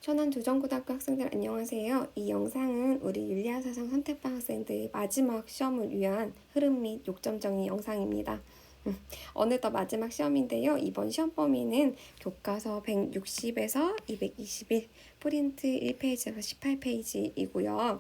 천안두정고등학교 학생들 안녕하세요. 이 영상은 우리 윤리학사상 선택반 학생들의 마지막 시험을 위한 흐름 및 요점 정의 영상입니다. 어느덧 마지막 시험인데요. 이번 시험 범위는 교과서 160에서 221, 프린트 1페이지에서 18페이지이고요.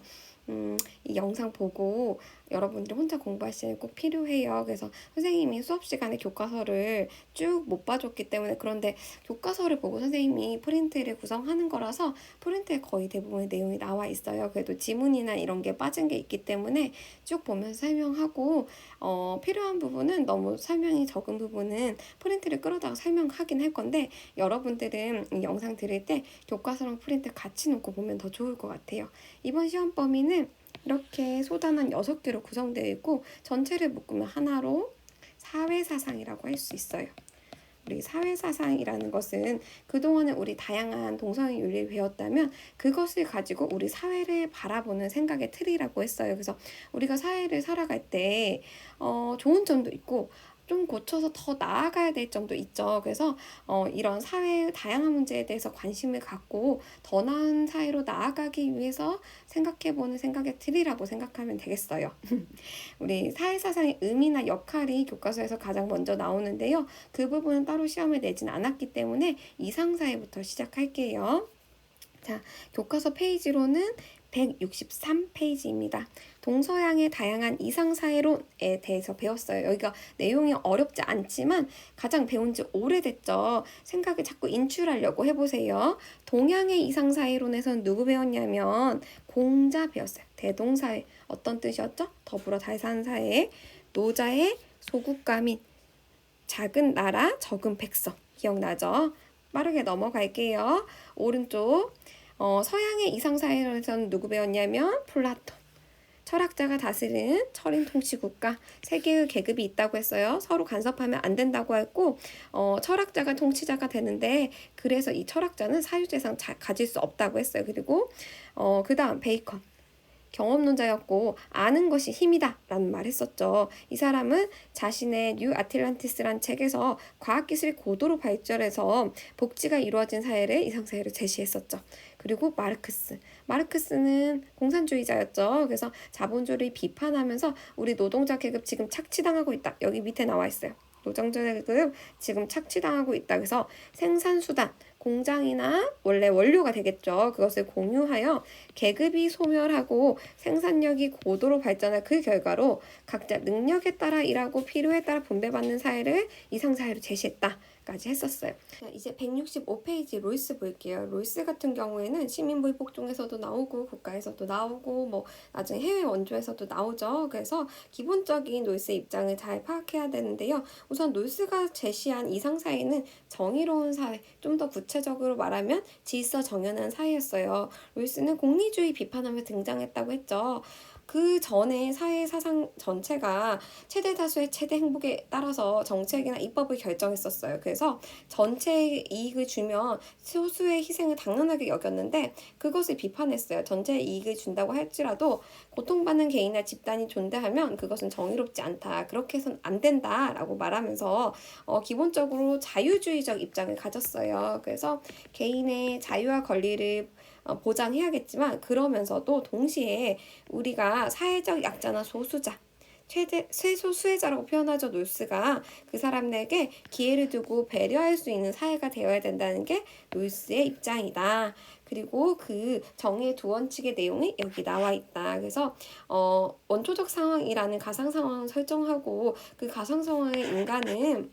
이 영상 보고 여러분들이 혼자 공부하시는 꼭 필요해요. 그래서 선생님이 수업 시간에 교과서를 쭉 못 봐줬기 때문에, 그런데 교과서를 보고 선생님이 프린트를 구성하는 거라서 프린트에 거의 대부분의 내용이 나와 있어요. 그래도 지문이나 이런 게 빠진 게 있기 때문에 쭉 보면서 설명하고, 필요한 부분은, 너무 설명이 적은 부분은 프린트를 끌어다가 설명하긴 할 건데, 여러분들은 이 영상 들을 때 교과서랑 프린트 같이 놓고 보면 더 좋을 것 같아요. 이번 시험 범위는 이렇게 소단한 6개로 구성되어 있고, 전체를 묶으면 하나로 사회사상이라고 할 수 있어요. 우리 사회사상이라는 것은 그동안에 우리 다양한 동성애 윤리를 배웠다면 그것을 가지고 우리 사회를 바라보는 생각의 틀이라고 했어요. 그래서 우리가 사회를 살아갈 때 좋은 점도 있고 좀 고쳐서 더 나아가야 될 점도 있죠. 그래서 이런 사회의 다양한 문제에 대해서 관심을 갖고 더 나은 사회로 나아가기 위해서 생각해보는 생각의 틀이라고 생각하면 되겠어요. 우리 사회사상의 의미나 역할이 교과서에서 가장 먼저 나오는데요. 그 부분은 따로 시험을 내진 않았기 때문에 이상사회부터 시작할게요. 자, 교과서 페이지로는 163페이지입니다. 동서양의 다양한 이상사회론에 대해서 배웠어요. 여기가 내용이 어렵지 않지만 가장 배운 지 오래됐죠. 생각을 자꾸 인출하려고 해보세요. 동양의 이상사회론에서는 누구 배웠냐면 공자 배웠어요. 대동사회. 어떤 뜻이었죠? 더불어 잘 사는 사회. 노자의 소국가 및 작은 나라 적은 백성. 기억나죠? 빠르게 넘어갈게요. 오른쪽. 서양의 이상사회론에서는 누구 배웠냐면 플라톤. 철학자가 다스리는 철인 통치국가, 세계의 계급이 있다고 했어요. 서로 간섭하면 안 된다고 했고, 철학자가 통치자가 되는데, 그래서 이 철학자는 사유재산 가질 수 없다고 했어요. 그리고 그 다음 베이컨. 경험론자였고 아는 것이 힘이다 라는 말 했었죠. 이 사람은 자신의 뉴 아틀란티스란 책에서 과학기술이 고도로 발전해서 복지가 이루어진 사회를, 이상사회를 제시했었죠. 그리고 마르크스는 공산주의자였죠. 그래서 자본주의를 비판하면서 우리 노동자 계급 지금 착취당하고 있다. 여기 밑에 나와 있어요. 노동자 계급 지금 착취당하고 있다. 그래서 생산수단, 공장이나 원래 원료가 되겠죠. 그것을 공유하여 계급이 소멸하고 생산력이 고도로 발전할 그 결과로 각자 능력에 따라 일하고 필요에 따라 분배받는 사회를 이상사회로 제시했다. 까지 했었어요. 이제 165페이지 로이스 볼게요. 로이스 같은 경우에는 시민부의 복종에서도 나오고 국가에서도 나오고 뭐 나중에 해외 원조에서도 나오죠. 그래서 기본적인 로이스의 입장을 잘 파악해야 되는데요. 우선 로이스가 제시한 이상사회는 정의로운 사회, 좀 더 구체적으로 말하면 질서 정연한 사회였어요. 로이스는 공리주의 비판하며 등장했다고 했죠. 그 전에 사회 사상 전체가 최대 다수의 최대 행복에 따라서 정책이나 입법을 결정했었어요. 그래서 전체 이익을 주면 소수의 희생을 당연하게 여겼는데 그것을 비판했어요. 전체 이익을 준다고 할지라도 고통받는 개인이나 집단이 존재하면 그것은 정의롭지 않다. 그렇게 해서는 안 된다라고 말하면서 기본적으로 자유주의적 입장을 가졌어요. 그래서 개인의 자유와 권리를 보장해야겠지만 그러면서도 동시에 우리가 사회적 약자나 소수자, 최소수혜자라고 표현하죠. 놀스가 그 사람들에게 기회를 두고 배려할 수 있는 사회가 되어야 된다는 게 놀스의 입장이다. 그리고 그 정의의 두 원칙의 내용이 여기 나와 있다. 그래서 원초적 상황이라는 가상 상황을 설정하고 그 가상 상황의 인간은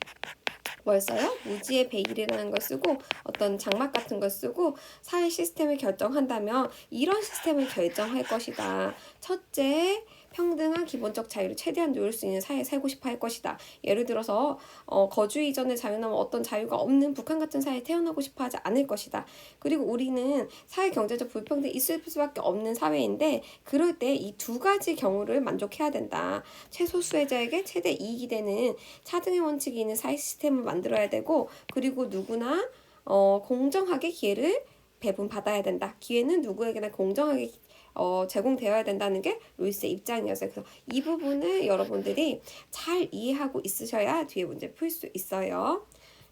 뭘 써요? 무지의 베일이라는 걸 쓰고 어떤 장막 같은 걸 쓰고 사회 시스템을 결정한다면 이런 시스템을 결정할 것이다. 첫째, 평등한 기본적 자유를 최대한 누릴 수 있는 사회에 살고 싶어 할 것이다. 예를 들어서 거주 이전의 자유나 어떤 자유가 없는 북한 같은 사회에 태어나고 싶어 하지 않을 것이다. 그리고 우리는 사회 경제적 불평등이 있을 수밖에 없는 사회인데 그럴 때 이 두 가지 경우를 만족해야 된다. 최소수혜자에게 최대 이익이 되는 차등의 원칙이 있는 사회 시스템을 만들어야 되고 그리고 누구나 공정하게 기회를 배분받아야 된다. 기회는 누구에게나 공정하게 제공되어야 된다는 게 로이스의 입장이었어요. 그래서 이 부분을 여러분들이 잘 이해하고 있으셔야 뒤에 문제 풀 수 있어요.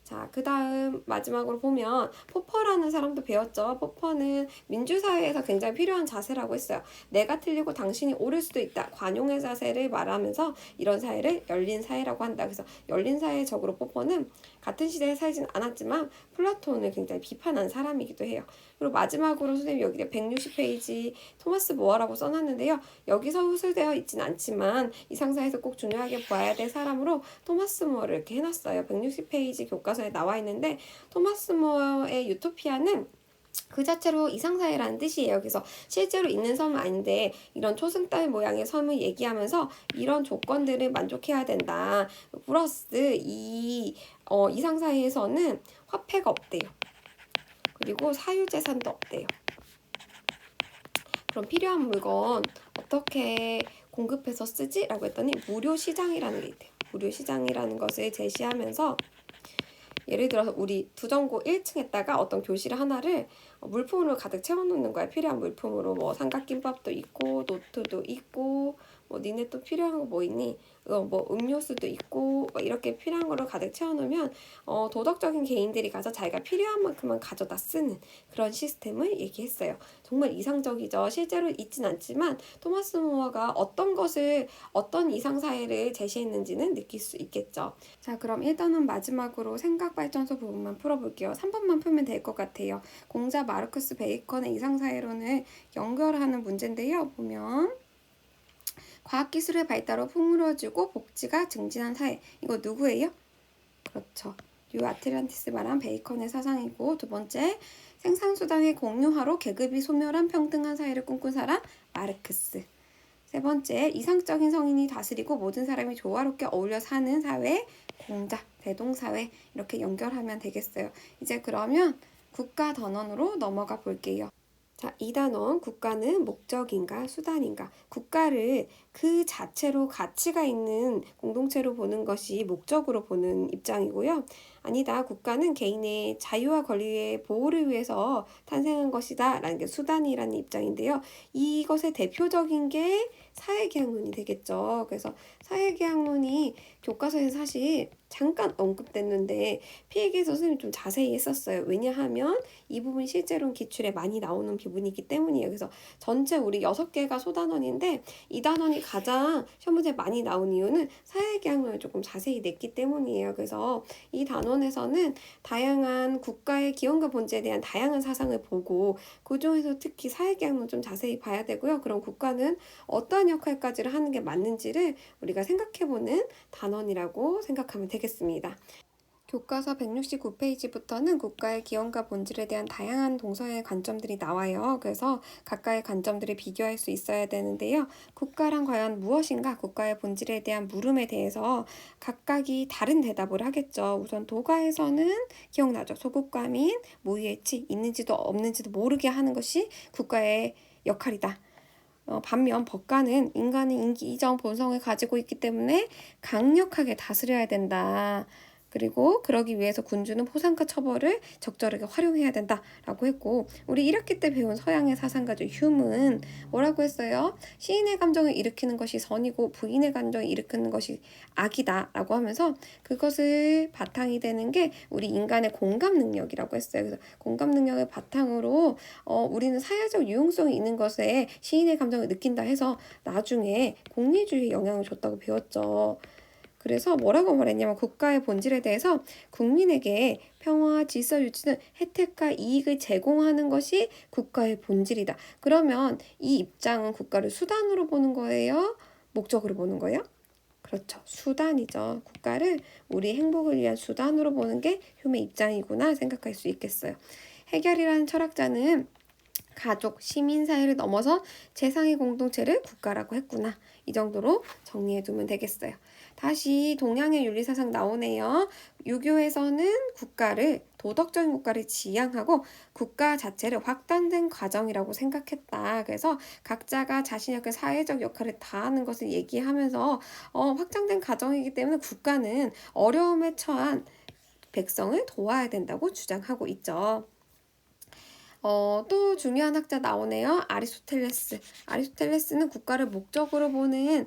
자, 그 다음 마지막으로 보면 포퍼라는 사람도 배웠죠. 포퍼는 민주사회에서 굉장히 필요한 자세라고 했어요. 내가 틀리고 당신이 옳을 수도 있다. 관용의 자세를 말하면서 이런 사회를 열린 사회라고 한다. 그래서 열린 사회적으로 포퍼는 같은 시대에 살진 않았지만 플라톤을 굉장히 비판한 사람이기도 해요. 그리고 마지막으로 선생님 여기 160페이지 토마스 모어라고 써놨는데요. 여기서 후술되어 있진 않지만 이상사에서 꼭 중요하게 봐야 될 사람으로 토마스 모어를 이렇게 해놨어요. 160페이지 교과서에 나와 있는데 토마스 모어의 유토피아는 그 자체로 이상사회라는 뜻이에요. 그래서 실제로 있는 섬은 아닌데 이런 초승달 모양의 섬을 얘기하면서 이런 조건들을 만족해야 된다. 플러스 이상사회에서는 화폐가 없대요. 그리고 사유재산도 없대요. 그럼 필요한 물건 어떻게 공급해서 쓰지? 라고 했더니 무료시장이라는 게 있대요. 무료시장이라는 것을 제시하면서 예를 들어서 우리 두전고 1층에다가 어떤 교실 하나를 물품으로 가득 채워놓는 거야. 필요한 물품으로 뭐 삼각김밥도 있고 노트도 있고 뭐 니네 또 필요한 거 뭐 있니? 뭐 음료수도 있고 뭐 이렇게 필요한 거를 가득 채워놓으면 도덕적인 개인들이 가서 자기가 필요한 만큼만 가져다 쓰는 그런 시스템을 얘기했어요. 정말 이상적이죠. 실제로 있진 않지만 토마스 모어가 어떤 이상사회를 제시했는지는 느낄 수 있겠죠. 자, 그럼 일단은 마지막으로 생각발전소 부분만 풀어볼게요. 3번만 풀면 될 것 같아요. 공자 마르크스 베이컨의 이상사회론을 연결하는 문제인데요. 보면 과학기술의 발달로 풍요로워지고 복지가 증진한 사회. 이거 누구예요? 그렇죠. 뉴 아틀란티스 말한 베이컨의 사상이고, 두 번째 생산수단의 공유화로 계급이 소멸한 평등한 사회를 꿈꾼 사람 마르크스. 세 번째 이상적인 성인이 다스리고 모든 사람이 조화롭게 어울려 사는 사회 공자 대동사회. 이렇게 연결하면 되겠어요. 이제 그러면 국가 단원으로 넘어가 볼게요. 자, 2단원 국가는 목적인가 수단인가. 국가를 그 자체로 가치가 있는 공동체로 보는 것이 목적으로 보는 입장이고요. 아니다. 국가는 개인의 자유와 권리의 보호를 위해서 탄생한 것이다 라는 게 수단이라는 입장인데요. 이것의 대표적인 게 사회계약론이 되겠죠. 그래서 사회계약론이 교과서에서 사실 잠깐 언급됐는데 필기에서 선생님이 좀 자세히 했었어요. 왜냐하면 이 부분이 실제로 기출에 많이 나오는 부분이기 때문이에요. 그래서 전체 우리 6개가 소단원인데 이 단원이 가장 시험 문제에 많이 나온 이유는 사회계약론을 조금 자세히 냈기 때문이에요. 그래서 이 단원에서는 다양한 국가의 기원과 본질에 대한 다양한 사상을 보고 그중에서 특히 사회계약론 좀 자세히 봐야 되고요. 그럼 국가는 어떠한 역할까지를 하는 게 맞는지를 우리가 생각해보는 단원이라고 생각하면 되겠습니다. 교과서 169페이지부터는 국가의 기원과 본질에 대한 다양한 동서의 관점들이 나와요. 그래서 각각의 관점들을 비교할 수 있어야 되는데요. 국가란 과연 무엇인가? 국가의 본질에 대한 물음에 대해서 각각이 다른 대답을 하겠죠. 우선 도가에서는 기억나죠? 소국과민, 모의해치, 있는지도 없는지도 모르게 하는 것이 국가의 역할이다. 반면 법가는 인간은 인기이정 본성을 가지고 있기 때문에 강력하게 다스려야 된다. 그리고 그러기 위해서 군주는 포상과 처벌을 적절하게 활용해야 된다라고 했고, 우리 1학기 때 배운 서양의 사상가죠. 휴문 뭐라고 했어요? 시인의 감정을 일으키는 것이 선이고 부인의 감정을 일으키는 것이 악이다라고 하면서 그것을 바탕이 되는 게 우리 인간의 공감 능력이라고 했어요. 그래서 공감 능력을 바탕으로 우리는 사회적 유용성이 있는 것에 시인의 감정을 느낀다 해서 나중에 공리주의에 영향을 줬다고 배웠죠. 그래서 뭐라고 말했냐면 국가의 본질에 대해서 국민에게 평화와 질서 유지는 혜택과 이익을 제공하는 것이 국가의 본질이다. 그러면 이 입장은 국가를 수단으로 보는 거예요? 목적으로 보는 거예요? 그렇죠. 수단이죠. 국가를 우리 행복을 위한 수단으로 보는 게 휴메 입장이구나 생각할 수 있겠어요. 해결이라는 철학자는 가족, 시민사회를 넘어서 최상의 공동체를 국가라고 했구나. 이 정도로 정리해두면 되겠어요. 다시 동양의 윤리사상 나오네요. 유교에서는 국가를 도덕적인 국가를 지향하고 국가 자체를 확단된 과정이라고 생각했다. 그래서 각자가 자신의 그 사회적 역할을 다하는 것을 얘기하면서 확장된 과정이기 때문에 국가는 어려움에 처한 백성을 도와야 된다고 주장하고 있죠. 또 중요한 학자 나오네요. 아리스토텔레스. 아리스토텔레스는 국가를 목적으로 보는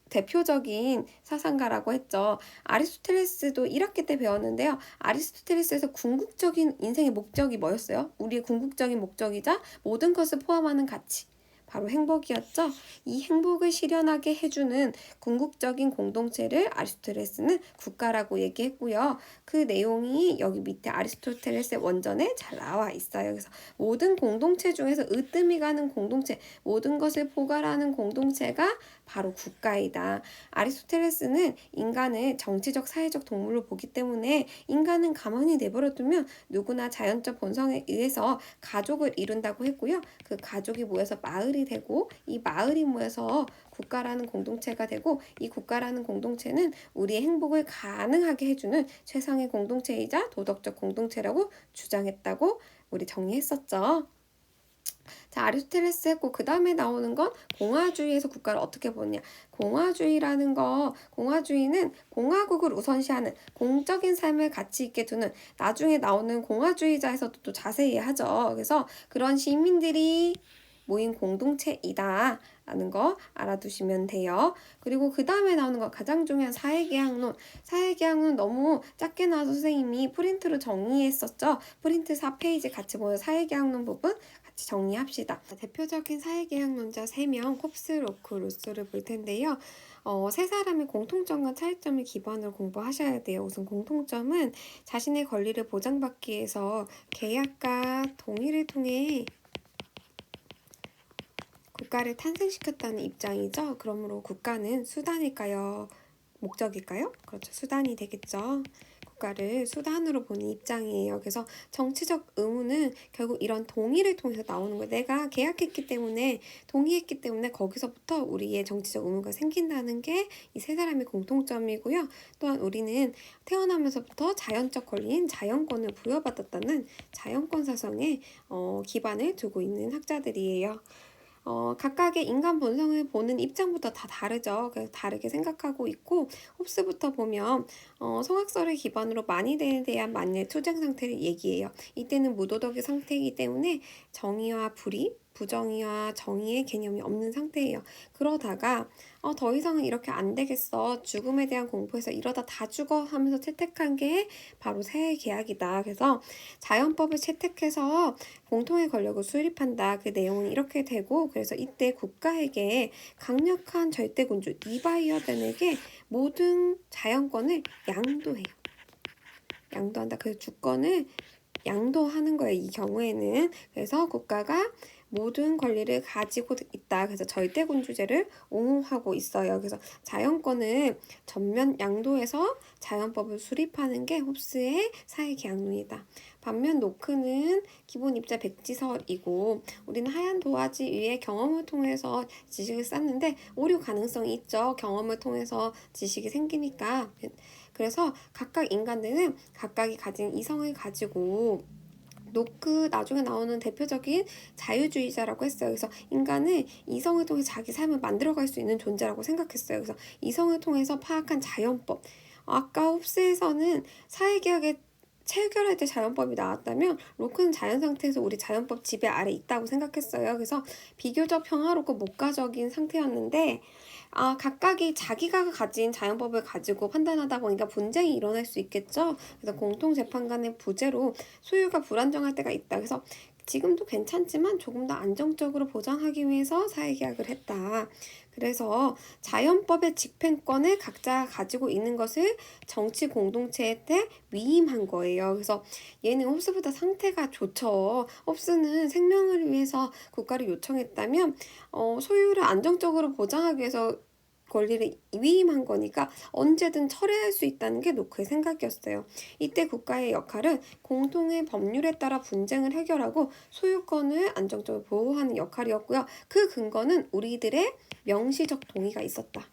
대표적인 사상가라고 했죠. 아리스토텔레스도 1학기 때 배웠는데요. 아리스토텔레스에서 궁극적인 인생의 목적이 뭐였어요? 우리의 궁극적인 목적이자 모든 것을 포함하는 가치. 바로 행복이었죠. 이 행복을 실현하게 해주는 궁극적인 공동체를 아리스토텔레스는 국가라고 얘기했고요. 그 내용이 여기 밑에 아리스토텔레스의 원전에 잘 나와 있어요. 그래서 모든 공동체 중에서 으뜸이 가는 공동체, 모든 것을 포괄하는 공동체가 바로 국가이다. 아리스토텔레스는 인간을 정치적, 사회적 동물로 보기 때문에 인간은 가만히 내버려두면 누구나 자연적 본성에 의해서 가족을 이룬다고 했고요. 그 가족이 모여서 마을이 되고 이 마을이 모여서 국가라는 공동체가 되고 이 국가라는 공동체는 우리의 행복을 가능하게 해주는 최상의 공동체이자 도덕적 공동체라고 주장했다고 우리 정리했었죠. 자, 아리스토텔레스 했고 그 다음에 나오는 건 공화주의에서 국가를 어떻게 보느냐. 공화주의는 공화국을 우선시하는 공적인 삶을 가치 있게 두는 나중에 나오는 공화주의자에서도 또 자세히 하죠. 그래서 그런 시민들이 모인 공동체이다 라는 거 알아두시면 돼요. 그리고 그 다음에 나오는 거 가장 중요한 사회계약론. 사회계약론 너무 작게 나와서 선생님이 프린트로 정리했었죠. 프린트 4페이지 같이 보여 사회계약론 부분 같이 정리합시다. 대표적인 사회계약론자 3명 홉스, 로크, 루소를 볼 텐데요. 세 사람의 공통점과 차이점을 기반으로 공부하셔야 돼요. 우선 공통점은 자신의 권리를 보장받기 위해서 계약과 동의를 통해 국가를 탄생시켰다는 입장이죠. 그러므로 국가는 수단일까요? 목적일까요? 그렇죠. 수단이 되겠죠. 국가를 수단으로 보는 입장이에요. 그래서 정치적 의무는 결국 이런 동의를 통해서 나오는 거예요. 내가 계약했기 때문에 동의했기 때문에 거기서부터 우리의 정치적 의무가 생긴다는 게 이 세 사람의 공통점이고요. 또한 우리는 태어나면서부터 자연적 권리인 자연권을 부여받았다는 자연권 사상에 기반을 두고 있는 학자들이에요. 각각의 인간 본성을 보는 입장부터 다 다르죠. 그래서 다르게 생각하고 있고 홉스부터 보면 성악설을 기반으로 만인에 대한 만인의 투쟁 상태를 얘기해요. 이때는 무도덕의 상태이기 때문에 정의와 불의, 부정의와 정의의 개념이 없는 상태예요. 그러다가 더 이상은 이렇게 안 되겠어. 죽음에 대한 공포에서 이러다 다 죽어 하면서 채택한 게 바로 새해 계약이다. 그래서 자연법을 채택해서 공통의 권력을 수립한다. 그 내용은 이렇게 되고 그래서 이때 국가에게 강력한 절대군주 리바이어단에게 모든 자연권을 양도해요. 양도한다. 그 주권을 양도하는 거예요. 이 경우에는. 그래서 국가가 모든 권리를 가지고 있다. 그래서 절대군주제를 옹호하고 있어요. 그래서 자연권을 전면 양도해서 자연법을 수립하는 게 홉스의 사회계약론이다. 반면 노크는 기본 입자 백지설이고 우리는 하얀 도화지 위에 경험을 통해서 지식을 쌓는데 오류 가능성이 있죠. 경험을 통해서 지식이 생기니까. 그래서 각각 인간들은 각각이 가진 이성을 가지고 노크 나중에 나오는 대표적인 자유주의자라고 했어요. 그래서 인간은 이성을 통해 자기 삶을 만들어갈 수 있는 존재라고 생각했어요. 그래서 이성을 통해서 파악한 자연법. 아까 홉스에서는 사회개혁의 체결할 때 자연법이 나왔다면 로크는 자연 상태에서 우리 자연법 지배 아래 있다고 생각했어요. 그래서 비교적 평화롭고 목가적인 상태였는데 각각이 자기가 가진 자연법을 가지고 판단하다 보니까 분쟁이 일어날 수 있겠죠. 그래서 공통재판관의 부재로 소유가 불안정할 때가 있다. 그래서 지금도 괜찮지만 조금 더 안정적으로 보장하기 위해서 사회계약을 했다. 그래서 자연법의 집행권을 각자 가지고 있는 것을 정치 공동체에 위임한 거예요. 그래서 얘는 홉스보다 상태가 좋죠. 홉스는 생명을 위해서 국가를 요청했다면 소유를 안정적으로 보장하기 위해서 권리를 위임한 거니까 언제든 철회할 수 있다는 게 노크의 생각이었어요. 이때 국가의 역할은 공통의 법률에 따라 분쟁을 해결하고 소유권을 안정적으로 보호하는 역할이었고요. 그 근거는 우리들의 명시적 동의가 있었다.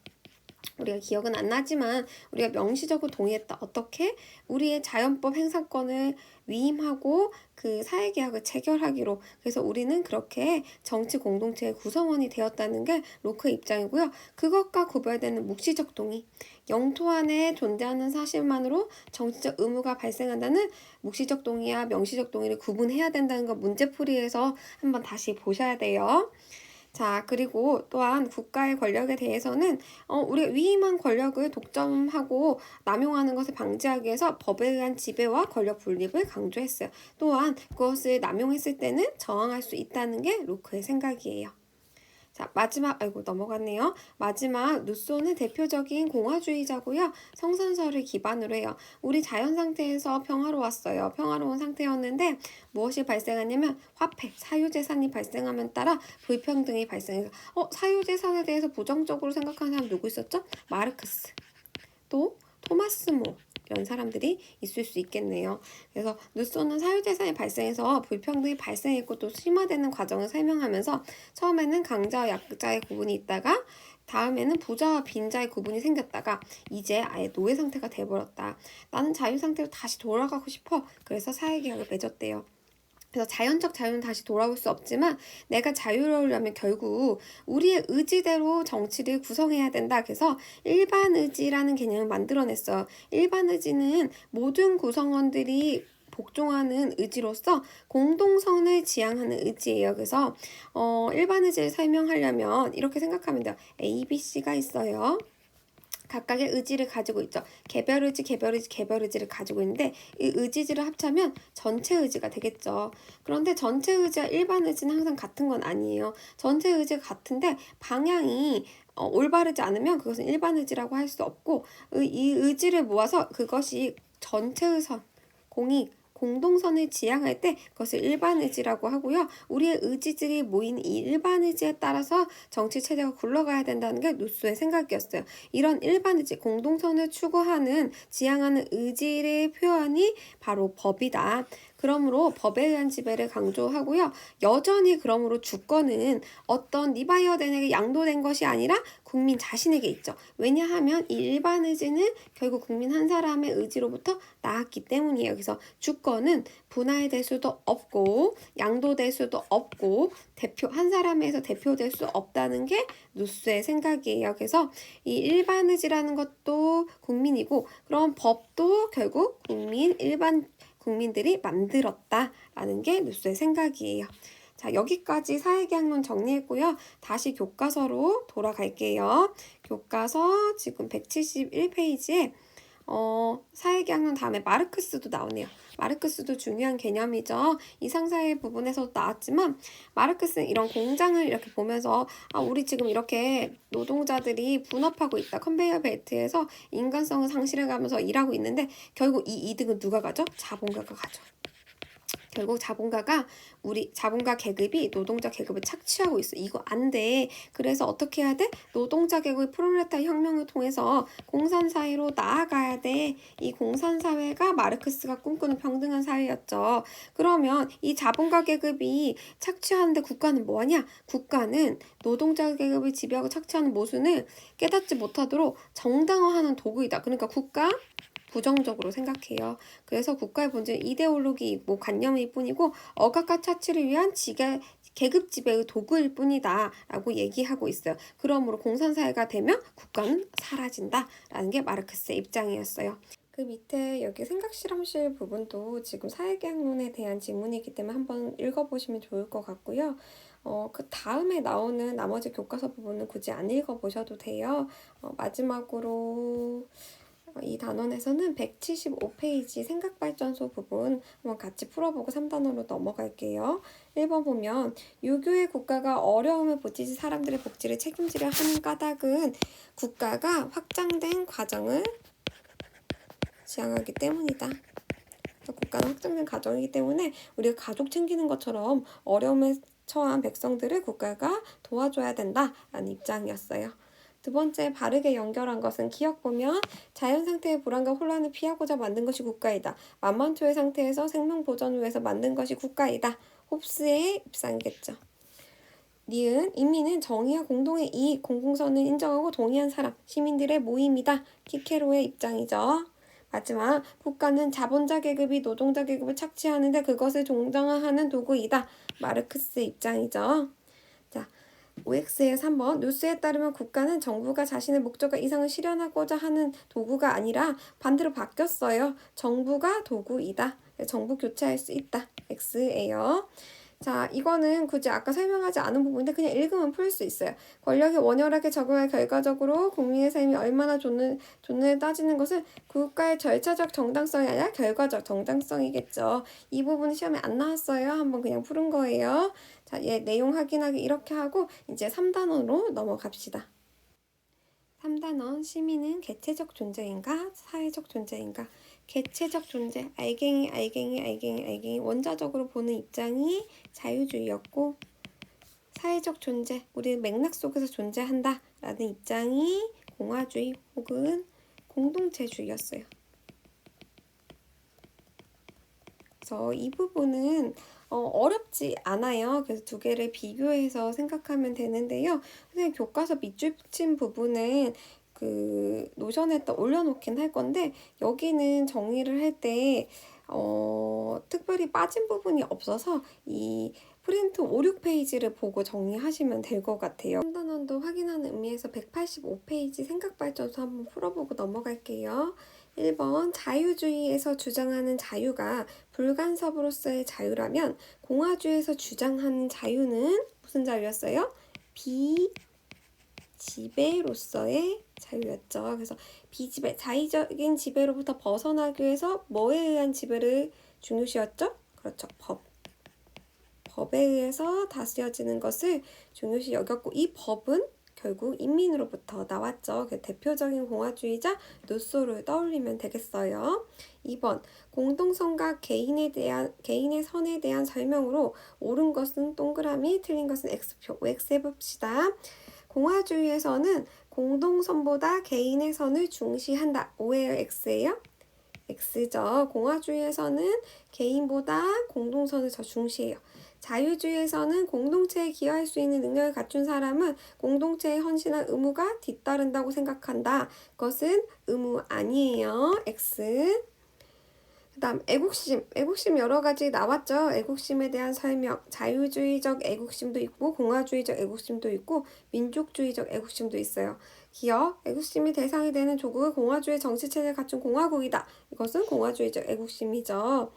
우리가 기억은 안 나지만 우리가 명시적으로 동의했다. 어떻게? 우리의 자연법 행사권을 위임하고 그 사회계약을 체결하기로. 그래서 우리는 그렇게 정치 공동체의 구성원이 되었다는 게 로크의 입장이고요. 그것과 구별되는 묵시적 동의. 영토 안에 존재하는 사실만으로 정치적 의무가 발생한다는 묵시적 동의와 명시적 동의를 구분해야 된다는 거 문제풀이에서 한번 다시 보셔야 돼요. 자, 그리고 또한 국가의 권력에 대해서는 우리가 위임한 권력을 독점하고 남용하는 것을 방지하기 위해서 법에 의한 지배와 권력 분립을 강조했어요. 또한 그것을 남용했을 때는 저항할 수 있다는 게 로크의 생각이에요. 자, 마지막, 아이고, 넘어갔네요. 마지막, 루소는 대표적인 공화주의자고요. 성선설을 기반으로 해요. 우리 자연 상태에서 평화로웠어요. 평화로운 상태였는데 무엇이 발생하냐면 화폐, 사유재산이 발생하면 따라 불평등이 발생해서 사유재산에 대해서 부정적으로 생각하는 사람 누구 있었죠? 마르크스. 또 토마스 모 이런 사람들이 있을 수 있겠네요. 그래서 루소는 사유재산이 발생해서 불평등이 발생했고 또 심화되는 과정을 설명하면서 처음에는 강자와 약자의 구분이 있다가 다음에는 부자와 빈자의 구분이 생겼다가 이제 아예 노예 상태가 돼버렸다. 나는 자유 상태로 다시 돌아가고 싶어. 그래서 사회개혁을 맺었대요. 그래서 자연적 자유는 다시 돌아올 수 없지만 내가 자유로우려면 결국 우리의 의지대로 정치를 구성해야 된다. 그래서 일반 의지라는 개념을 만들어냈어요. 일반 의지는 모든 구성원들이 복종하는 의지로서 공동선을 지향하는 의지예요. 그래서 일반 의지를 설명하려면 이렇게 생각하면 돼요. A, B, C가 있어요. 각각의 의지를 가지고 있죠. 개별 의지, 개별 의지, 개별 의지를 가지고 있는데 이 의지들을 합치면 전체 의지가 되겠죠. 그런데 전체 의지와 일반 의지는 항상 같은 건 아니에요. 전체 의지가 같은데 방향이 올바르지 않으면 그것은 일반 의지라고 할 수 없고 이 의지를 모아서 그것이 전체의 선, 공익, 공동선을 지향할 때 그것을 일반 의지라고 하고요. 우리의 의지들이 모인 이 일반 의지에 따라서 정치 체제가 굴러가야 된다는 게 루소의 생각이었어요. 이런 일반 의지, 공동선을 추구하는, 지향하는 의지의 표현이 바로 법이다. 그러므로 법에 의한 지배를 강조하고요. 여전히 그러므로 주권은 어떤 리바이어된에게 양도된 것이 아니라 국민 자신에게 있죠. 왜냐하면 이 일반 의지는 결국 국민 한 사람의 의지로부터 나왔기 때문이에요. 그래서 주권은 분할될 수도 없고 양도될 수도 없고 한 사람에서 대표될 수 없다는 게 루소의 생각이에요. 그래서 이 일반 의지라는 것도 국민이고 그럼 법도 결국 일반 국민들이 만들었다라는 게 루소의 생각이에요. 자, 여기까지 사회계약론 정리했고요. 다시 교과서로 돌아갈게요. 교과서 지금 171페이지에 사회계약론 다음에 마르크스도 나오네요. 마르크스도 중요한 개념이죠. 이상사회 부분에서도 나왔지만 마르크스는 이런 공장을 이렇게 보면서 우리 지금 이렇게 노동자들이 분업하고 있다. 컨베이어 벨트에서 인간성을 상실해가면서 일하고 있는데 결국 이 이득은 누가 가죠? 자본가가 가죠. 결국 자본가 계급이 노동자 계급을 착취하고 있어. 이거 안 돼. 그래서 어떻게 해야 돼? 노동자 계급이 프롤레타리아 혁명을 통해서 공산사회로 나아가야 돼. 이 공산사회가 마르크스가 꿈꾸는 평등한 사회였죠. 그러면 이 자본가 계급이 착취하는데 국가는 뭐하냐? 국가는 노동자 계급을 지배하고 착취하는 모순을 깨닫지 못하도록 정당화하는 도구이다. 그러니까 국가 부정적으로 생각해요. 그래서 국가의 본질은 이데올로기, 관념일 뿐이고 억압과 착취를 위한 계급 지배의 도구일 뿐이다 라고 얘기하고 있어요. 그러므로 공산사회가 되면 국가는 사라진다라는 게 마르크스의 입장이었어요. 그 밑에 여기 생각실험실 부분도 지금 사회계약론에 대한 지문이기 때문에 한번 읽어보시면 좋을 것 같고요. 그 다음에 나오는 나머지 교과서 부분은 굳이 안 읽어보셔도 돼요. 마지막으로 이 단원에서는 175페이지 생각발전소 부분 한번 같이 풀어보고 3단원으로 넘어갈게요. 1번 보면 유교의 국가가 어려움을 보치지 사람들의 복지를 책임지려 하는 까닭은 국가가 확장된 과정을 지향하기 때문이다. 국가는 확장된 가정이기 때문에 우리가 가족 챙기는 것처럼 어려움에 처한 백성들을 국가가 도와줘야 된다라는 입장이었어요. 두 번째, 바르게 연결한 것은 기억 보면 자연 상태의 불안과 혼란을 피하고자 만든 것이 국가이다. 만만초의 상태에서 생명 보전을 위해서 만든 것이 국가이다. 홉스의 입장이겠죠. 니은, 인민은 정의와 공동의 이익, 공공선을 인정하고 동의한 사람, 시민들의 모임이다. 키케로의 입장이죠. 마지막, 국가는 자본자 계급이 노동자 계급을 착취하는데 그것을 정당화하는 도구이다. 마르크스의 입장이죠. 자, OX의 3번, 루스에 따르면 국가는 정부가 자신의 목적과 이상을 실현하고자 하는 도구가 아니라 반대로 바뀌었어요. 정부가 도구이다. 정부 교체할 수 있다. X예요. 자, 이거는 굳이 아까 설명하지 않은 부분인데 그냥 읽으면 풀 수 있어요. 권력이 원활하게 적용할 결과적으로 국민의 삶이 얼마나 좋는지 따지는 것은 국가의 절차적 정당성이 아니라 결과적 정당성이겠죠. 이 부분은 시험에 안 나왔어요. 한번 그냥 푸는 거예요. 자, 얘 내용 확인하기 이렇게 하고 이제 3단원으로 넘어갑시다. 3단원 시민은 개체적 존재인가 사회적 존재인가. 개체적 존재, 알갱이 원자적으로 보는 입장이 자유주의였고, 사회적 존재, 우리는 맥락 속에서 존재한다 라는 입장이 공화주의 혹은 공동체주의였어요. 그래서 이 부분은 어렵지 않아요. 그래서 두 개를 비교해서 생각하면 되는데요. 선생님 교과서 밑줄 친 부분은 그 노션에다 올려놓긴 할 건데 여기는 정리를 할 때 특별히 빠진 부분이 없어서 이 프린트 5, 6페이지를 보고 정리하시면 될 것 같아요. 판단원도 확인하는 의미에서 185페이지 생각발전소 한번 풀어보고 넘어갈게요. 1번 자유주의에서 주장하는 자유가 불간섭으로서의 자유라면 공화주의에서 주장하는 자유는 무슨 자유였어요? 비지배로서의 자유였죠. 그래서 비지배, 자의적인 지배로부터 벗어나기 위해서 뭐에 의한 지배를 중요시했죠? 그렇죠. 법에 의해서 다스려지는 것을 중요시 여겼고 이 법은 결국 인민으로부터 나왔죠. 대표적인 공화주의자 루소를 떠올리면 되겠어요. 2번 공동성과 개인의 선에 대한 설명으로 옳은 것은 동그라미, 틀린 것은 X표. X해봅시다. 공화주의에서는 공동선보다 개인의 선을 중시한다. O예요, X예요? X죠. 공화주의에서는 개인보다 공동선을 더 중시해요. 자유주의에서는 공동체에 기여할 수 있는 능력을 갖춘 사람은 공동체에 헌신할 의무가 뒤따른다고 생각한다. 그것은 의무 아니에요. X. 그 다음 애국심 여러 가지 나왔죠. 애국심에 대한 설명. 자유주의적 애국심도 있고 공화주의적 애국심도 있고 민족주의적 애국심도 있어요. 기억, 애국심이 대상이 되는 조국은 공화주의 정치체제를 갖춘 공화국이다. 이것은 공화주의적 애국심이죠.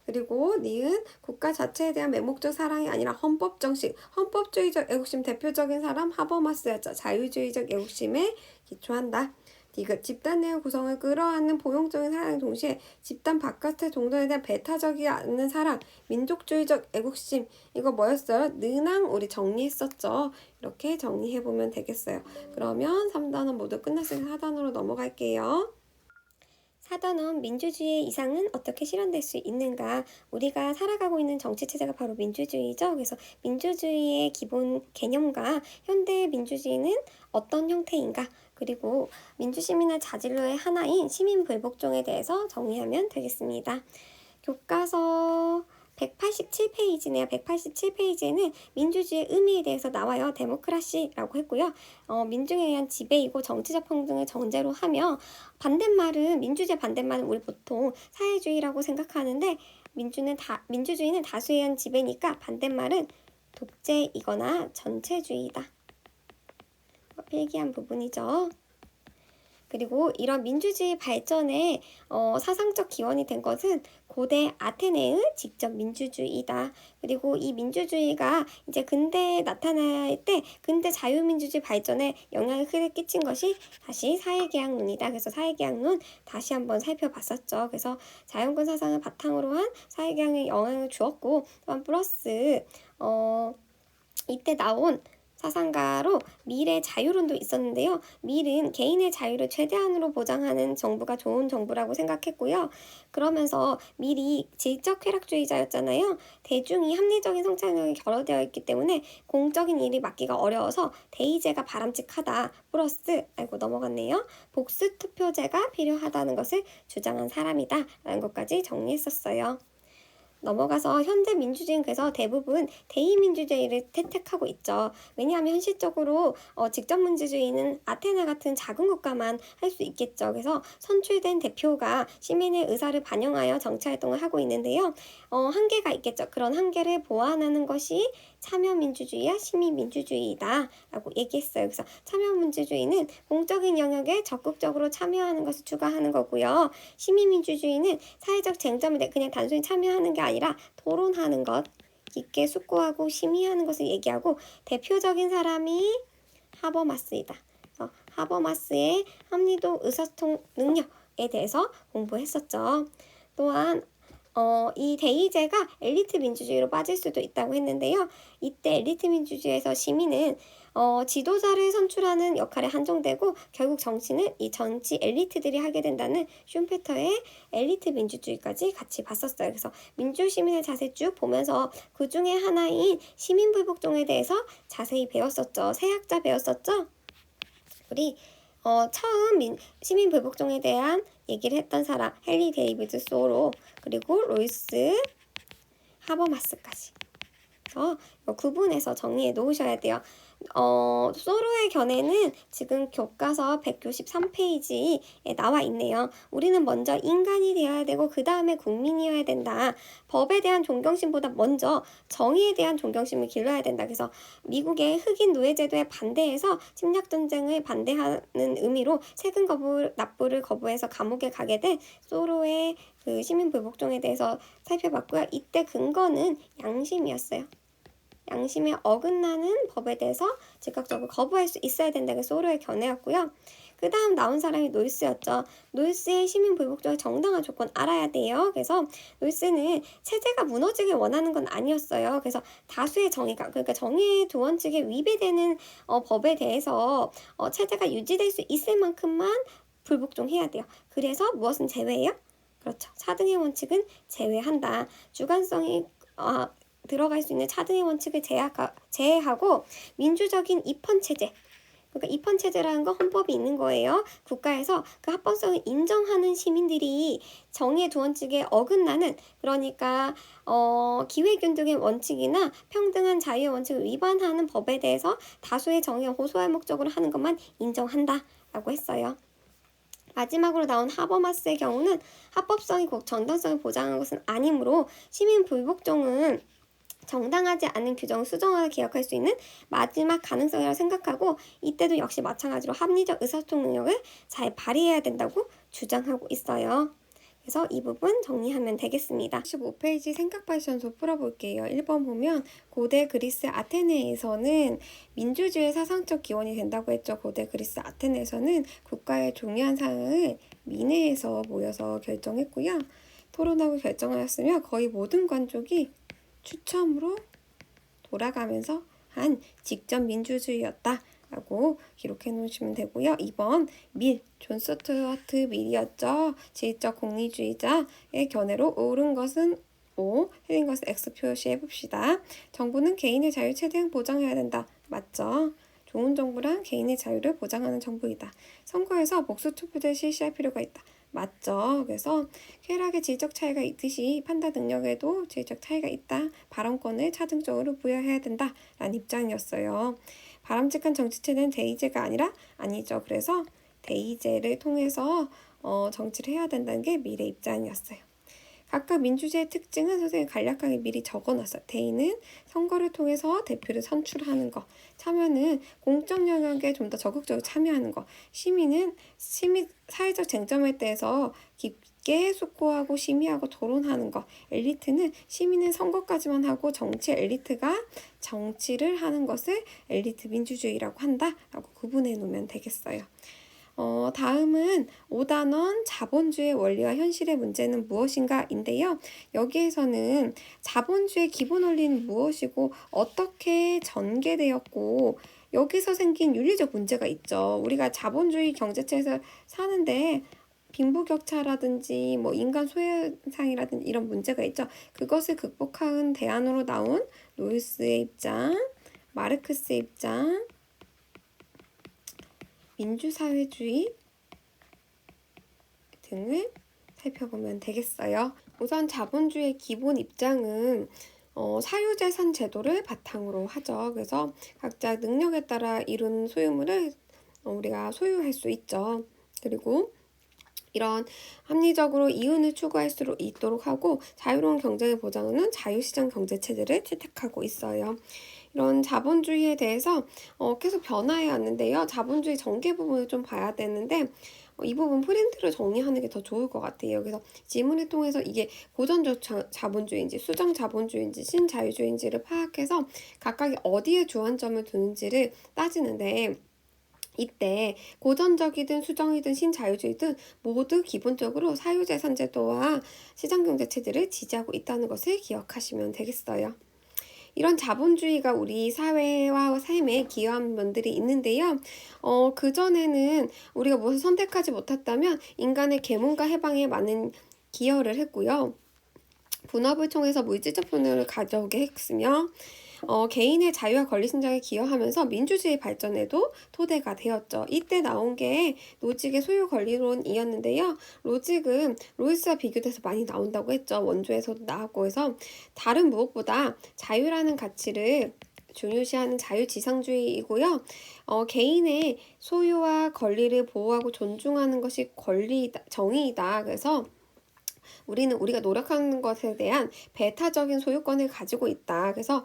그리고 니은 국가 자체에 대한 맹목적 사랑이 아니라 헌법 정식, 헌법주의적 애국심 대표적인 사람 하버마스였죠. 자유주의적 애국심에 기초한다. 디귿 집단 내의 구성을 끌어안는 포용적인 사랑의 동시에 집단 바깥의 동전에 대한 배타적이지 않는 사랑, 민족주의적 애국심. 이거 뭐였어요? 는항 우리 정리했었죠. 이렇게 정리해보면 되겠어요. 그러면 3단원 모두 끝났으니 4단원으로 넘어갈게요. 4단원 민주주의의 이상은 어떻게 실현될 수 있는가? 우리가 살아가고 있는 정치체제가 바로 민주주의죠. 그래서 민주주의의 기본 개념과 현대 민주주의는 어떤 형태인가? 그리고 민주시민의 자질로의 하나인 시민불복종에 대해서 정리하면 되겠습니다. 교과서 187페이지네요. 187페이지에는 민주주의의 의미에 대해서 나와요. 데모크라시라고 했고요. 민중에 의한 지배이고 정치적 평등을 전제로 하며 반대말은 민주주의 반대말은 우리 보통 사회주의라고 생각하는데 민주주의는 다수에 의한 지배니까 반대말은 독재이거나 전체주의다. 필기한 부분이죠. 그리고 이런 민주주의 발전에 사상적 기원이 된 것은 고대 아테네의 직접 민주주의다. 그리고 이 민주주의가 이제 근대에 나타날 때 근대 자유민주주의 발전에 영향을 크게 끼친 것이 다시 사회계약론이다. 그래서 사회계약론 다시 한번 살펴봤었죠. 그래서 자연권 사상을 바탕으로 한 사회계약에 영향을 주었고 또한 플러스 이때 나온 사상가로 밀의 자유론도 있었는데요. 밀은 개인의 자유를 최대한으로 보장하는 정부가 좋은 정부라고 생각했고요. 그러면서 밀이 질적 쾌락주의자였잖아요. 대중이 합리적인 성찰력이 결여되어 있기 때문에 공적인 일이 맡기가 어려워서 대의제가 바람직하다. 플러스 넘어갔네요. 복수투표제가 필요하다는 것을 주장한 사람이다. 라는 것까지 정리했었어요. 넘어가서 현대 민주주의는 그래서 대부분 대의민주주의를 택하고 있죠. 왜냐하면 현실적으로 직접 민주주의는 아테네 같은 작은 국가만 할 수 있겠죠. 그래서 선출된 대표가 시민의 의사를 반영하여 정치활동을 하고 있는데요. 한계가 있겠죠. 그런 한계를 보완하는 것이 참여민주주의와 시민민주주의다 라고 얘기했어요. 그래서 참여민주주의는 공적인 영역에 적극적으로 참여하는 것을 추가하는 거고요. 시민민주주의는 사회적 쟁점을 그냥 단순히 참여하는 게 아니라 토론하는 것, 깊게 숙고하고 심의하는 것을 얘기하고 대표적인 사람이 하버마스이다. 하버마스의 합리도 의사소통 능력에 대해서 공부했었죠. 또한 이 대의제가 엘리트 민주주의로 빠질 수도 있다고 했는데요. 이때 엘리트 민주주의에서 시민은 지도자를 선출하는 역할에 한정되고 결국 정치는 이 정치 엘리트들이 하게 된다는 슌페터의 엘리트 민주주의까지 같이 봤었어요. 그래서 민주시민의 자세 쭉 보면서 그 중에 하나인 시민불복종에 대해서 자세히 배웠었죠. 세학자 배웠었죠. 우리 처음 시민불복종에 대한 얘기를 했던 사람 헨리 데이비드 소로 그리고 로이스 하버마스까지 구분해서 정리해 놓으셔야 돼요. 소로의 견해는 지금 교과서 193페이지에 나와 있네요. 우리는 먼저 인간이 되어야 되고 그 다음에 국민이어야 된다. 법에 대한 존경심보다 먼저 정의에 대한 존경심을 길러야 된다. 그래서 미국의 흑인 노예제도에 반대해서 침략전쟁을 반대하는 의미로 세금 납부를 거부해서 감옥에 가게 된 소로의 그 시민불복종에 대해서 살펴봤고요. 이때 근거는 양심이었어요. 양심에 어긋나는 법에 대해서 즉각적으로 거부할 수 있어야 된다는 게 소로의 견해였고요. 그 다음 나온 사람이 노이스였죠. 노이스의 시민불복종의 정당한 조건 알아야 돼요. 그래서 노이스는 체제가 무너지길 원하는 건 아니었어요. 그래서 다수의 정의가 그러니까 정의의 두 원칙에 위배되는 법에 대해서 체제가 유지될 수 있을 만큼만 불복종해야 돼요. 그래서 무엇은 제외예요? 그렇죠. 차등의 원칙은 제외한다. 주관성이 들어갈 수 있는 차등의 원칙을 제외하고 민주적인 입헌체제 그러니까 입헌체제라는 건 헌법이 있는 거예요. 국가에서 그 합법성을 인정하는 시민들이 정의의 두 원칙에 어긋나는 그러니까 기회균등의 원칙이나 평등한 자유의 원칙을 위반하는 법에 대해서 다수의 정의를 호소할 목적으로 하는 것만 인정한다 라고 했어요. 마지막으로 나온 하버마스의 경우는 합법성이 꼭 정당성을 보장하는 것은 아니므로 시민불복종은 정당하지 않은 규정을 수정하여 기억할 수 있는 마지막 가능성이라고 생각하고 이때도 역시 마찬가지로 합리적 의사소통 능력을 잘 발휘해야 된다고 주장하고 있어요. 그래서 이 부분 정리하면 되겠습니다. 15페이지 생각 발전소 풀어볼게요. 1번 보면 고대 그리스 아테네에서는 민주주의의 사상적 기원이 된다고 했죠. 고대 그리스 아테네에서는 국가의 중요한 사항을 민회에서 모여서 결정했고요. 토론하고 결정하였으며 거의 모든 관족이 추첨으로 돌아가면서 한 직접 민주주의였다 라고 기록해 놓으시면 되고요. 2번 존 스튜어트 밀이었죠. 지리적 공리주의자의 견해로 옳은 것은 O, 틀린 것은 X 표시해 봅시다. 정부는 개인의 자유 최대한 보장해야 된다. 맞죠? 좋은 정부란 개인의 자유를 보장하는 정부이다. 선거에서 복수 투표를 실시할 필요가 있다. 맞죠. 그래서 쾌락의 질적 차이가 있듯이 판단 능력에도 질적 차이가 있다. 발언권을 차등적으로 부여해야 된다. 라는 입장이었어요. 바람직한 정치체는 대의제가 아니죠. 그래서 대의제를 통해서 정치를 해야 된다는 게 밀의 입장이었어요. 각각 민주주의의 특징은 선생님이 간략하게 미리 적어놨어요. 대의는 선거를 통해서 대표를 선출하는 거, 참여는 공적 영역에 좀 더 적극적으로 참여하는 거, 시민은 사회적 쟁점에 대해서 깊게 숙고하고 심의하고 토론하는 거, 엘리트는 시민은 선거까지만 하고 정치 엘리트가 정치를 하는 것을 엘리트 민주주의라고 한다라고 구분해 놓으면 되겠어요. 다음은 5단원 자본주의 원리와 현실의 문제는 무엇인가 인데요. 여기에서는 자본주의 기본 원리는 무엇이고 어떻게 전개되었고 여기서 생긴 윤리적 문제가 있죠. 우리가 자본주의 경제체에서 사는데 빈부격차라든지 뭐 인간 소외상이라든지 이런 문제가 있죠. 그것을 극복한 대안으로 나온 노이스의 입장, 마르크스의 입장, 민주사회주의 등을 살펴보면 되겠어요. 우선 자본주의의 기본 입장은 사유재산 제도를 바탕으로 하죠. 그래서 각자 능력에 따라 이룬 소유물을 우리가 소유할 수 있죠. 그리고 이런 합리적으로 이윤을 추구할 수 있도록 하고 자유로운 경쟁을 보장하는 자유시장 경제체제를 채택하고 있어요. 이런 자본주의에 대해서 계속 변화해 왔는데요. 자본주의 전개 부분을 좀 봐야 되는데 이 부분 프린트를 정리하는 게 더 좋을 것 같아요. 그래서 지문을 통해서 이게 고전적 자본주의인지 수정 자본주의인지 신자유주의인지를 파악해서 각각이 어디에 주안점을 두는지를 따지는데, 이때 고전적이든 수정이든 신자유주의든 모두 기본적으로 사유재산제도와 시장경제체제를 지지하고 있다는 것을 기억하시면 되겠어요. 이런 자본주의가 우리 사회와 삶에 기여한 면들이 있는데요. 그전에는 우리가 무엇을 선택하지 못했다면 인간의 계몽과 해방에 많은 기여를 했고요. 분업을 통해서 물질적 분열을 가져오게 했으며, 개인의 자유와 권리신장에 기여하면서 민주주의 발전에도 토대가 되었죠. 이때 나온 게 노직의 소유 권리론이었는데요. 노직은 로이스와 비교돼서 많이 나온다고 했죠. 원조에서도 나왔고 해서 다른 무엇보다 자유라는 가치를 중요시하는 자유지상주의이고요. 개인의 소유와 권리를 보호하고 존중하는 것이 권리이다, 정의이다. 그래서 우리는 우리가 노력하는 것에 대한 배타적인 소유권을 가지고 있다. 그래서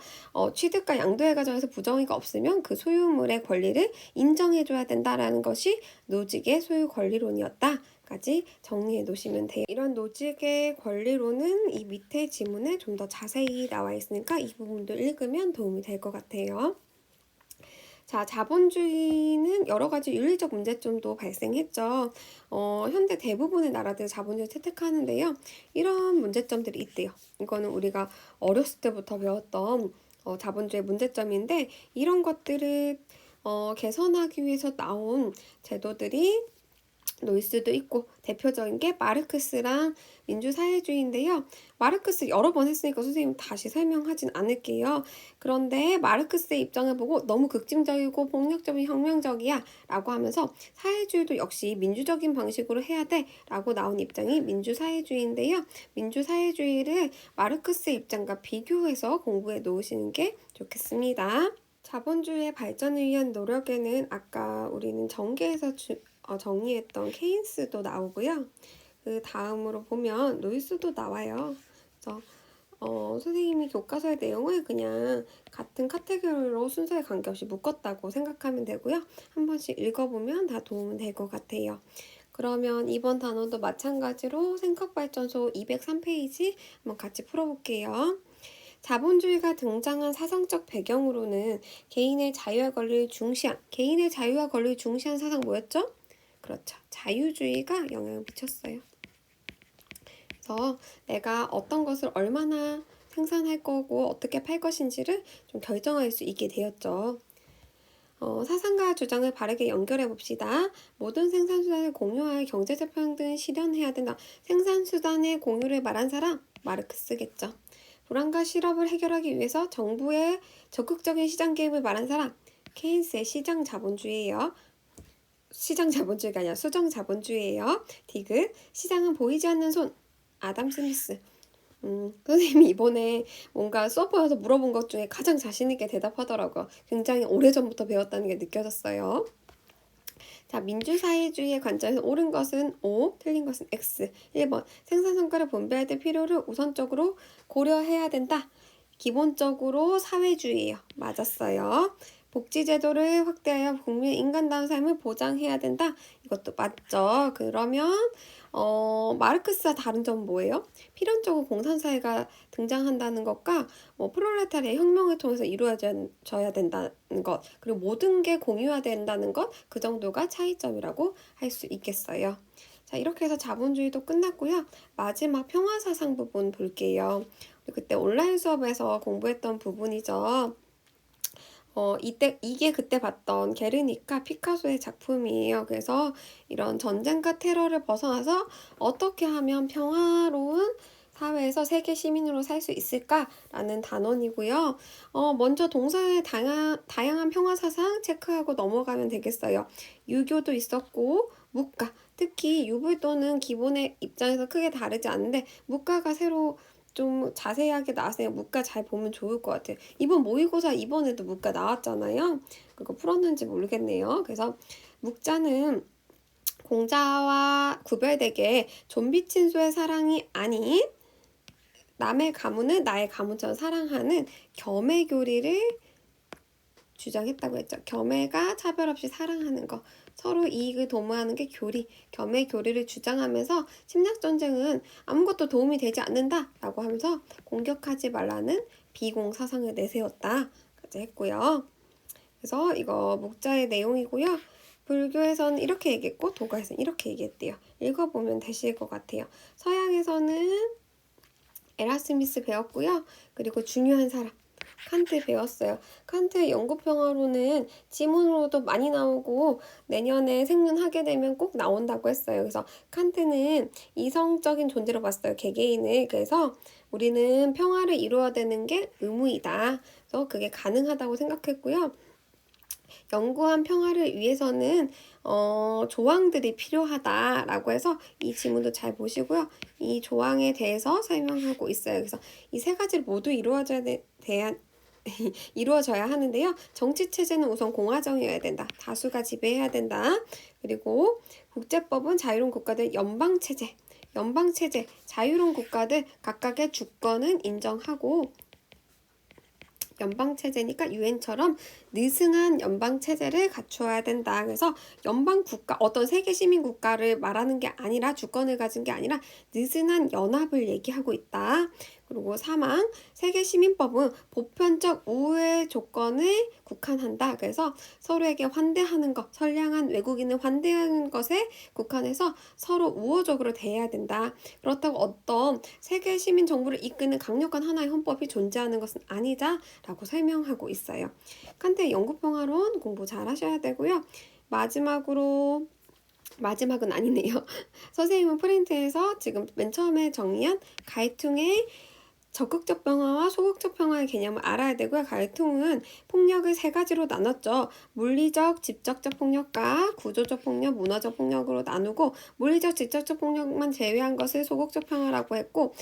취득과 양도의 과정에서 부정의가 없으면 그 소유물의 권리를 인정해줘야 된다라는 것이 노직의 소유 권리론이었다까지 정리해 놓으시면 돼요. 이런 노직의 권리론은 이 밑에 지문에 좀 더 자세히 나와 있으니까 이 부분도 읽으면 도움이 될 것 같아요. 자, 자본주의는 여러 가지 윤리적 문제점도 발생했죠. 현대 대부분의 나라들 자본주의를 채택하는데요. 이런 문제점들이 있대요. 이거는 우리가 어렸을 때부터 배웠던 자본주의 문제점인데, 이런 것들을 개선하기 위해서 나온 제도들이 놓을 수도 있고, 대표적인 게 마르크스랑 민주사회주의인데요. 마르크스 여러 번 했으니까 선생님 다시 설명하진 않을게요. 그런데 마르크스의 입장을 보고 너무 극진적이고 폭력적인 혁명적이야 라고 하면서 사회주의도 역시 민주적인 방식으로 해야 돼 라고 나온 입장이 민주사회주의인데요. 민주사회주의를 마르크스의 입장과 비교해서 공부해 놓으시는 게 좋겠습니다. 자본주의의 발전을 위한 노력에는 아까 우리는 전개에서 정리했던 케인스도 나오고요. 그 다음으로 보면 노이스도 나와요. 그래서 선생님이 교과서의 내용을 그냥 같은 카테고리로 순서에 관계없이 묶었다고 생각하면 되고요. 한 번씩 읽어보면 다 도움은 될 것 같아요. 그러면 이번 단원도 마찬가지로 생각발전소 203페이지 한번 같이 풀어볼게요. 자본주의가 등장한 사상적 배경으로는 개인의 자유와 권리를 중시한 사상 뭐였죠? 그렇죠. 자유주의가 영향을 미쳤어요. 그래서 내가 어떤 것을 얼마나 생산할 거고 어떻게 팔 것인지를 좀 결정할 수 있게 되었죠. 사상과 주장을 바르게 연결해 봅시다. 모든 생산수단을 공유하여 경제적 평등을 실현해야 된다. 생산수단의 공유를 말한 사람? 마르크스겠죠. 불안과 실업을 해결하기 위해서 정부의 적극적인 시장 개입을 말한 사람? 케인스의 시장 자본주의예요. 시장 자본주의가 아니라 수정 자본주의예요. 디귿. 시장은 보이지 않는 손. 아담 스미스. 선생님이 이번에 뭔가 수업보여서 물어본 것 중에 가장 자신있게 대답하더라고요. 굉장히 오래전부터 배웠다는 게 느껴졌어요. 자, 민주사회주의의 관점에서 옳은 것은 O, 틀린 것은 X. 1번, 생산성과를 분배할 때 필요를 우선적으로 고려해야 된다. 기본적으로 사회주의예요. 맞았어요. 복지제도를 확대하여 국민의 인간다운 삶을 보장해야 된다. 이것도 맞죠. 그러면 마르크스와 다른 점은 뭐예요? 필연적으로 공산사회가 등장한다는 것과 프롤레타리아 혁명을 통해서 이루어져야 된다는 것, 그리고 모든 게 공유화된다는 것, 그 정도가 차이점이라고 할 수 있겠어요. 자, 이렇게 해서 자본주의도 끝났고요. 마지막 평화사상 부분 볼게요. 우리 그때 온라인 수업에서 공부했던 부분이죠. 이게 그때 봤던 게르니카 피카소의 작품이에요. 그래서 이런 전쟁과 테러를 벗어나서 어떻게 하면 평화로운 사회에서 세계 시민으로 살 수 있을까라는 단원이고요. 먼저 동서의 다양한 평화 사상 체크하고 넘어가면 되겠어요. 유교도 있었고 묵가, 특히 유불도는 기본의 입장에서 크게 다르지 않은데 묵가가 새로 좀 자세하게 나왔어요. 묵가 잘 보면 좋을 것 같아요. 이번 모의고사 이번에도 묵가 나왔잖아요. 그거 풀었는지 모르겠네요. 그래서 묵자는 공자와 구별되게 좀비 친소의 사랑이 아닌 남의 가문을 나의 가문처럼 사랑하는 겸해교리를 주장했다고 했죠. 겸해가 차별 없이 사랑하는 거. 서로 이익을 도모하는 게 교리, 겸해 교리를 주장하면서 침략전쟁은 아무것도 도움이 되지 않는다라고 하면서 공격하지 말라는 비공 사상을 내세웠다까지 했고요. 그래서 이거 목자의 내용이고요. 불교에서는 이렇게 얘기했고 도가에서는 이렇게 얘기했대요. 읽어보면 되실 것 같아요. 서양에서는 에라스미스 배웠고요. 그리고 중요한 사람 칸트 배웠어요. 칸트의 영구평화로는 지문으로도 많이 나오고 내년에 생문하게 되면 꼭 나온다고 했어요. 그래서 칸트는 이성적인 존재로 봤어요. 개개인을. 그래서 우리는 평화를 이루어야 되는 게 의무이다. 그래서 그게 가능하다고 생각했고요. 영구한 평화를 위해서는 조항들이 필요하다라고 해서 이 지문도 잘 보시고요. 이 조항에 대해서 설명하고 있어요. 그래서 이 세 가지를 모두 이루어져야 하는데요. 정치 체제는 우선 공화정이어야 된다. 다수가 지배해야 된다. 그리고 국제법은 자유로운 국가들 연방체제, 자유로운 국가들 각각의 주권은 인정하고 연방체제니까 유엔처럼 느슨한 연방체제를 갖추어야 된다. 그래서 연방국가, 어떤 세계 시민국가를 말하는 게 아니라 주권을 가진 게 아니라 느슨한 연합을 얘기하고 있다. 그리고 사망, 세계시민법은 보편적 우회 조건을 국한한다. 그래서 서로에게 환대하는 것, 선량한 외국인을 환대하는 것에 국한해서 서로 우호적으로 대해야 된다. 그렇다고 어떤 세계시민 정부를 이끄는 강력한 하나의 헌법이 존재하는 것은 아니다. 라고 설명하고 있어요. 칸트의 영구평화론 공부 잘 하셔야 되고요. 마지막은 아니네요. 선생님은 프린트에서 지금 맨 처음에 정리한 갈퉁의 적극적 평화와 소극적 평화의 개념을 알아야 되고요. 갈퉁은 폭력을 세 가지로 나눴죠. 물리적, 직접적 폭력과 구조적 폭력, 문화적 폭력으로 나누고 물리적, 직접적 폭력만 제외한 것을 소극적 평화라고 했고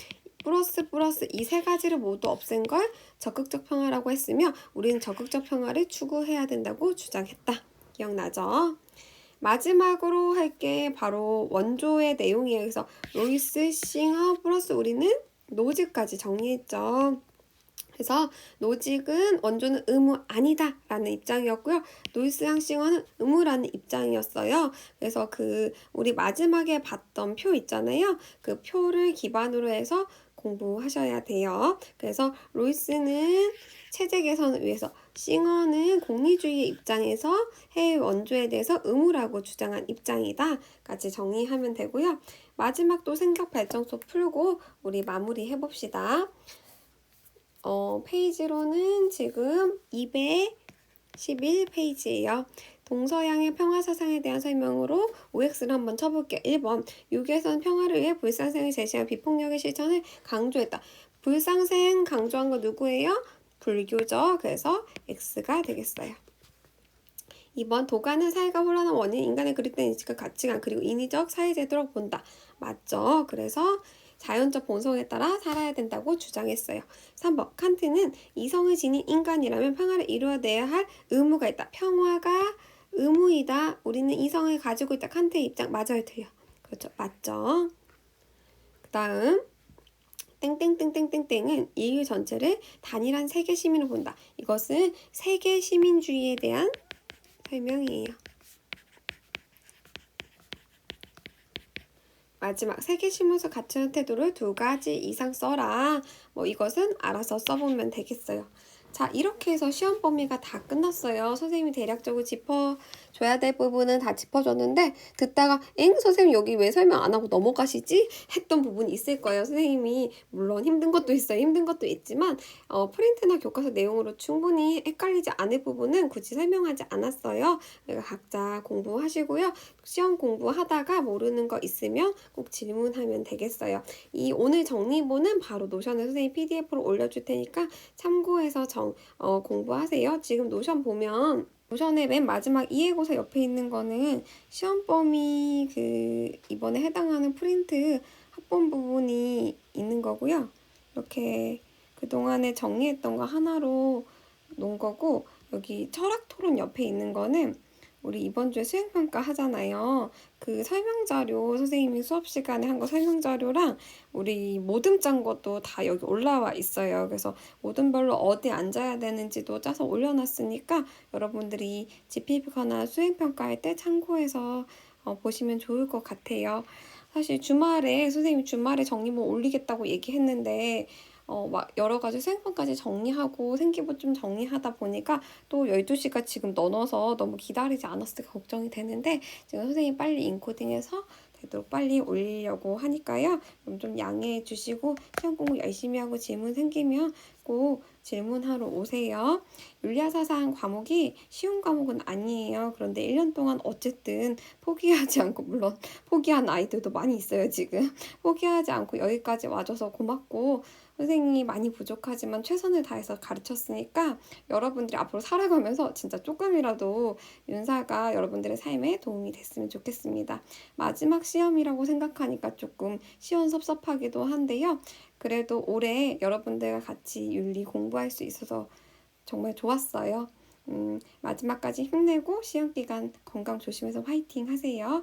플러스 이 세 가지를 모두 없앤 걸 적극적 평화라고 했으며 우리는 적극적 평화를 추구해야 된다고 주장했다. 기억나죠? 마지막으로 할 게 바로 원조의 내용이에요. 그래서 로이스, 싱어 플러스 우리는 노직까지 정리했죠. 그래서 노직은 원조는 의무 아니다 라는 입장이었고요. 노이스랑 싱어는 의무라는 입장이었어요. 그래서 우리 마지막에 봤던 표 있잖아요. 그 표를 기반으로 해서 공부하셔야 돼요. 그래서 로이스는 체제 개선을 위해서, 싱어는 공리주의의 입장에서 해외 원조에 대해서 의무라고 주장한 입장이다 까지 정리하면 되고요. 마지막 또 생각 발전소 풀고 우리 마무리 해봅시다. 페이지로는 지금 211페이지예요. 동서양의 평화사상에 대한 설명으로 OX를 한번 쳐볼게요. 1번, 유교에서는 평화를 위해 불상생을 제시한 비폭력의 실천을 강조했다. 불상생 강조한 거 누구예요? 불교죠. 그래서 X가 되겠어요. 2번, 도가는 사회가 혼란한 원인, 인간의 그릇된 인식과 가치관, 그리고 인위적 사회제도로 본다. 맞죠? 그래서 자연적 본성에 따라 살아야 된다고 주장했어요. 3번, 칸트는 이성을 지닌 인간이라면 평화를 이루어내야 할 의무가 있다. 평화가 의무이다. 우리는 이성을 가지고 있다. 칸트의 입장 맞아요, 틀려? 그렇죠, 맞죠? 그 다음 땡땡땡땡땡땡은 인류 전체를 단일한 세계 시민으로 본다. 이것은 세계 시민주의에 대한 설명이에요. 마지막 세계신문서 갖추는 태도를 2가지 이상 써라. 이것은 알아서 써보면 되겠어요. 자, 이렇게 해서 시험 범위가 다 끝났어요. 선생님이 대략적으로 짚어줘야 될 부분은 다 짚어줬는데 듣다가 선생님 여기 왜 설명 안 하고 넘어가시지? 했던 부분이 있을 거예요. 선생님이 물론 힘든 것도 있어요. 힘든 것도 있지만 프린트나 교과서 내용으로 충분히 헷갈리지 않을 부분은 굳이 설명하지 않았어요. 그러니까 각자 공부하시고요. 시험 공부하다가 모르는 거 있으면 꼭 질문하면 되겠어요. 이 오늘 정리본은 바로 노션에 선생님 PDF로 올려줄 테니까 참고해서 공부하세요. 지금 노션 보면 노션의 맨 마지막 이해고사 옆에 있는 거는 시험 범위 이번에 해당하는 프린트 합본 부분이 있는 거고요. 이렇게 그동안에 정리했던 거 하나로 놓은 거고 여기 철학 토론 옆에 있는 거는 우리 이번 주에 수행평가 하잖아요. 그 설명자료 선생님이 수업 시간에 한 거 설명자료랑 우리 모듬 짠 것도 다 여기 올라와 있어요. 그래서 모듬별로 어디 앉아야 되는지도 짜서 올려놨으니까 여러분들이 집필거나 수행평가할 때 참고해서 보시면 좋을 것 같아요. 사실 주말에 선생님이 주말에 정리본 올리겠다고 얘기했는데 막 여러 가지 수행평까지 정리하고 생기부 좀 정리하다 보니까 또 12시가 지금 넘어서 너무 기다리지 않았을까 걱정이 되는데 지금 선생님 빨리 인코딩해서 되도록 빨리 올리려고 하니까요. 그럼 좀 양해해 주시고 시험 공부 열심히 하고 질문 생기면 꼭 질문하러 오세요. 윤리사상 과목이 쉬운 과목은 아니에요. 그런데 1년 동안 어쨌든 포기하지 않고, 물론 포기한 아이들도 많이 있어요, 지금. 포기하지 않고 여기까지 와줘서 고맙고, 선생님이 많이 부족하지만 최선을 다해서 가르쳤으니까 여러분들이 앞으로 살아가면서 진짜 조금이라도 윤사가 여러분들의 삶에 도움이 됐으면 좋겠습니다. 마지막 시험이라고 생각하니까 조금 시원섭섭하기도 한데요. 그래도 올해 여러분들과 같이 윤리 공부할 수 있어서 정말 좋았어요. 마지막까지 힘내고 시험 기간 건강 조심해서 화이팅 하세요.